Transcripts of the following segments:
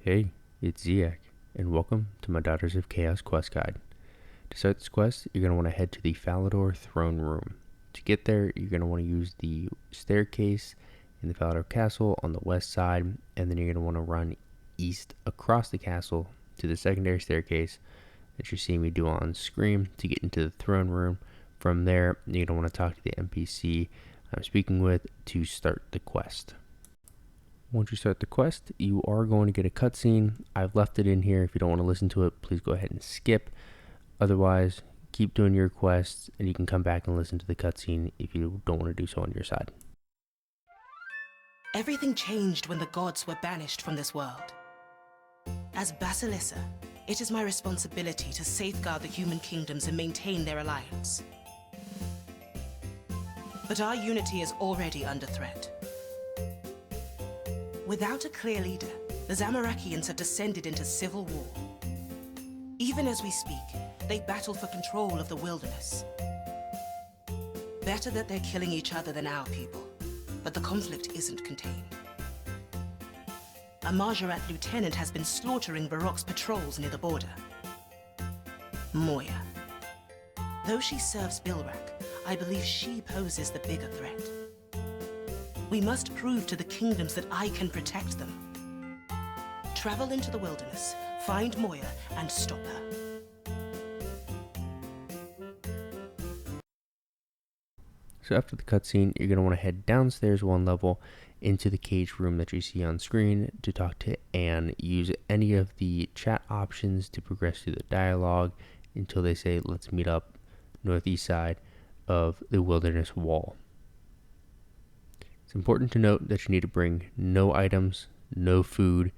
Hey, it's Ziak, and welcome to my Daughters of Chaos quest guide. To start this quest, you're going to want to head to the Falador throne room. To get there, you're going to want to use the staircase in the Falador castle on the west side, and then you're going to want to run east across the castle to the secondary staircase that you're seeing me do on screen to get into the throne room. From there, you're going to want to talk to the NPC I'm speaking with to start the quest. Once you start the quest, you are going to get a cutscene. I've left it in here. If you don't want to listen to it, please go ahead and skip. Otherwise, keep doing your quests, and you can come back and listen to the cutscene if you don't want to do so on your side. Everything changed when the gods were banished from this world. As Basilissa, it is my responsibility to safeguard the human kingdoms and maintain their alliance. But our unity is already under threat. Without a clear leader, the Zamorakians have descended into civil war. Even as we speak, they battle for control of the wilderness. Better that they're killing each other than our people, but the conflict isn't contained. A Marjarat lieutenant has been slaughtering Barok's patrols near the border. Moya. Though she serves Bilrak, I believe she poses the bigger threat. We must prove to the kingdoms that I can protect them. Travel into the wilderness, find Moya, and stop her. So after the cutscene, you're going to want to head downstairs one level into the cage room that you see on screen to talk to Anne. Use any of the chat options to progress through the dialogue until they say, let's meet up northeast side of the wilderness wall. It's important to note that you need to bring no items, no food,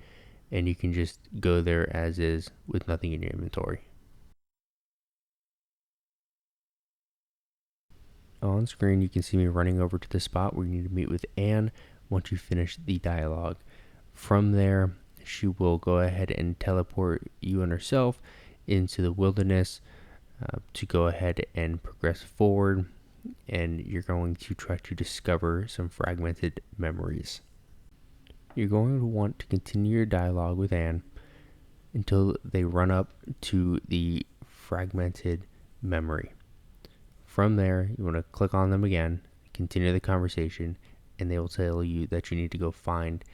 and you can just go there as is with nothing in your inventory. On screen, you can see me running over to the spot where you need to meet with Anne once you finish the dialogue. From there, she will go ahead and teleport you and herself into the wilderness to go ahead and progress forward, and you're going to try to discover some fragmented memories. You're going to want to continue your dialogue with Anne until they run up to the fragmented memory. From there, you want to click on them again, continue the conversation, and they will tell you that you need to go find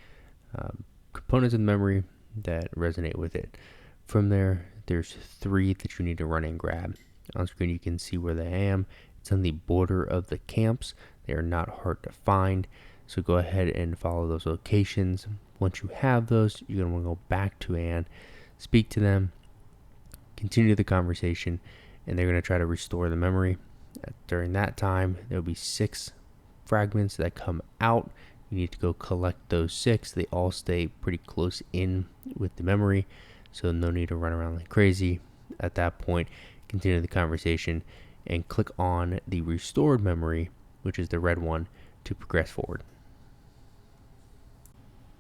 components of the memory that resonate with it. From there, there's 3 that you need to run and grab. On screen, you can see where they am. It's on the border of the camps. They are not hard to find, so go ahead and follow those locations. Once you have those, you're going to want to go back to Anne, speak to them, continue the conversation, and they're going to try to restore the memory. During that time, there will be 6 fragments that come out. You need to go collect those 6. They all stay pretty close in with the memory, so no need to run around like crazy. At that point, continue the conversation and click on the restored memory, which is the red one, to progress forward.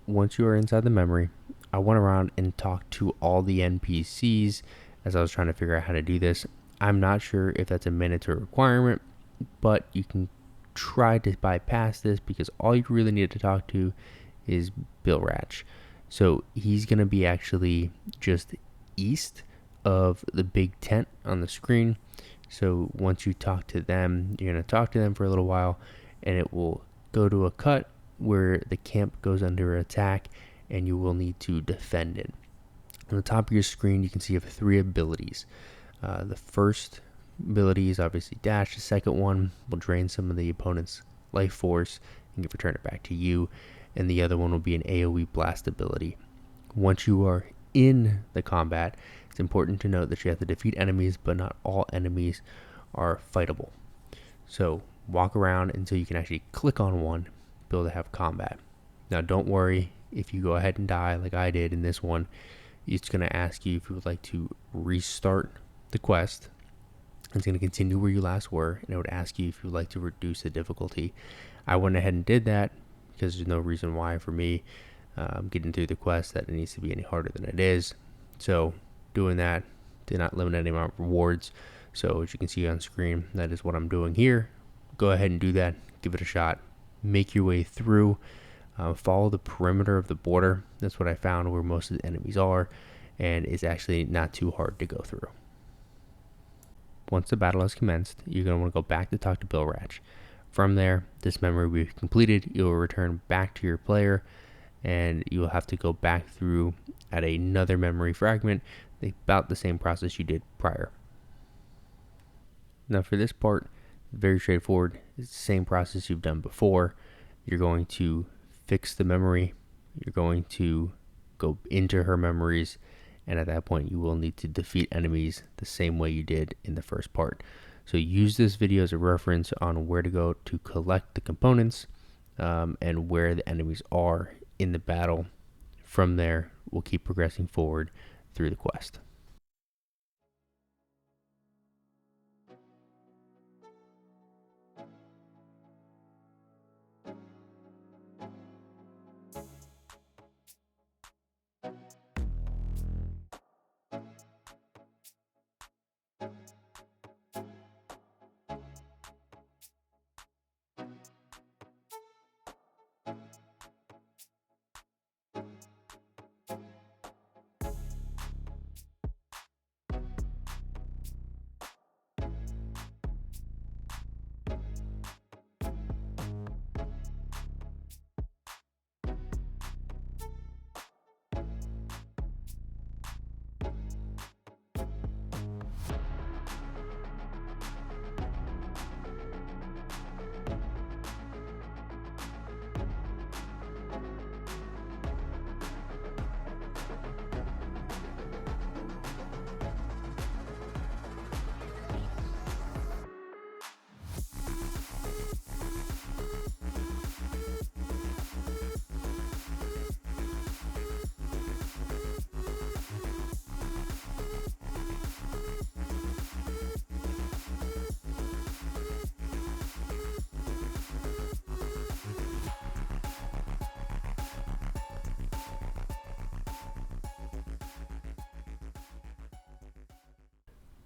Once you are inside the memory, I went around and talked to all the NPCs as I was trying to figure out how to do this. I'm not sure if that's a mandatory requirement, but you can try to bypass this because all you really need to talk to is Bilrak. So he's going to be actually just east of the big tent on the screen. So once you talk to them, you're going to talk to them for a little while, and it will go to a cut where the camp goes under attack, and you will need to defend it. On the top of your screen, you can see you have 3 abilities. The first ability is obviously dash. The second one will drain some of the opponent's life force and return it back to you. And the other one will be an AoE blast ability. Once you are in the combat, it's important to note that you have to defeat enemies, but not all enemies are fightable. So walk around until you can actually click on one, be able to have combat. Now don't worry if you go ahead and die like I did in this one. It's going to ask you if you would like to restart the quest. It's going to continue where you last were, and it would ask you if you would like to reduce the difficulty. I went ahead and did that because there's no reason why for me getting through the quest that it needs to be any harder than it is. So doing that did not limit any amount of rewards. So as you can see on screen, that is what I'm doing here. Go ahead and do that. Give it a shot. Make your way through. Follow the perimeter of the border. That's what I found where most of the enemies are, and it's actually not too hard to go through. Once the battle has commenced, you're going to want to go back to talk to Bill Ratch. From there, this memory will be completed. You'll return back to your player, and you'll have to go back through at another memory fragment, about the same process you did prior. Now for this part, very straightforward. It's the same process you've done before. You're going to fix the memory. You're going to go into her memories, and at that point you will need to defeat enemies the same way you did in the first part. So use this video as a reference on where to go to collect the components and where the enemies are in the battle. From there, we'll keep progressing forward through the quest.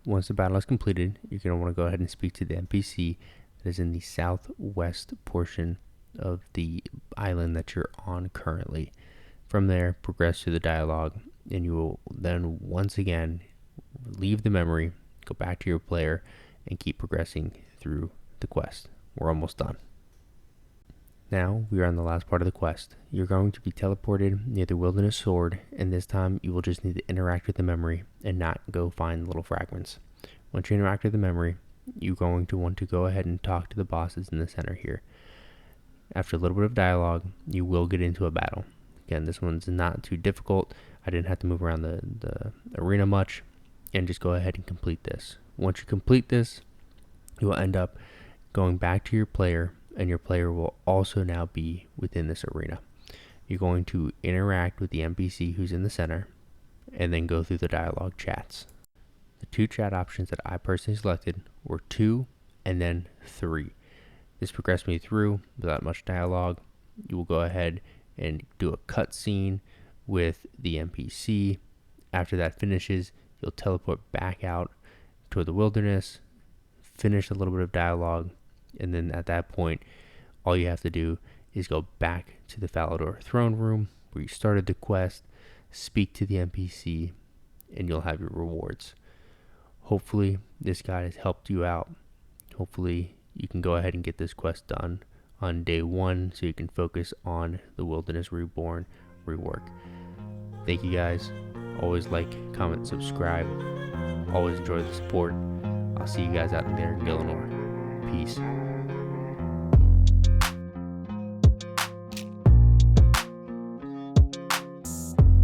Once the battle is completed, you're going to want to go ahead and speak to the NPC that is in the southwest portion of the island that you're on currently. From there, progress through the dialogue, and you will then once again leave the memory, go back to your player, and keep progressing through the quest. We're almost done. Now we are on the last part of the quest. You're going to be teleported near the wilderness sword, and this time you will just need to interact with the memory and not go find little fragments. Once you interact with the memory, you're going to want to go ahead and talk to the bosses in the center here. After a little bit of dialogue, you will get into a battle. Again, this one's not too difficult. I didn't have to move around the arena much, and just go ahead and complete this. Once you complete this, you will end up going back to your player, and your player will also now be within this arena. You're going to interact with the NPC who's in the center, and then go through the dialogue chats. The two chat options that I personally selected were 2 and then 3. This progressed me through without much dialogue. You will go ahead and do a cutscene with the NPC. After that finishes, you'll teleport back out toward the wilderness, finish a little bit of dialogue, and then at that point, all you have to do is go back to the Falador throne room where you started the quest, speak to the NPC, and you'll have your rewards. Hopefully, this guide has helped you out. Hopefully, you can go ahead and get this quest done on day 1 so you can focus on the Wilderness Reborn rework. Thank you guys. Always like, comment, subscribe. Always enjoy the support. I'll see you guys out there in Gillinor. Peace.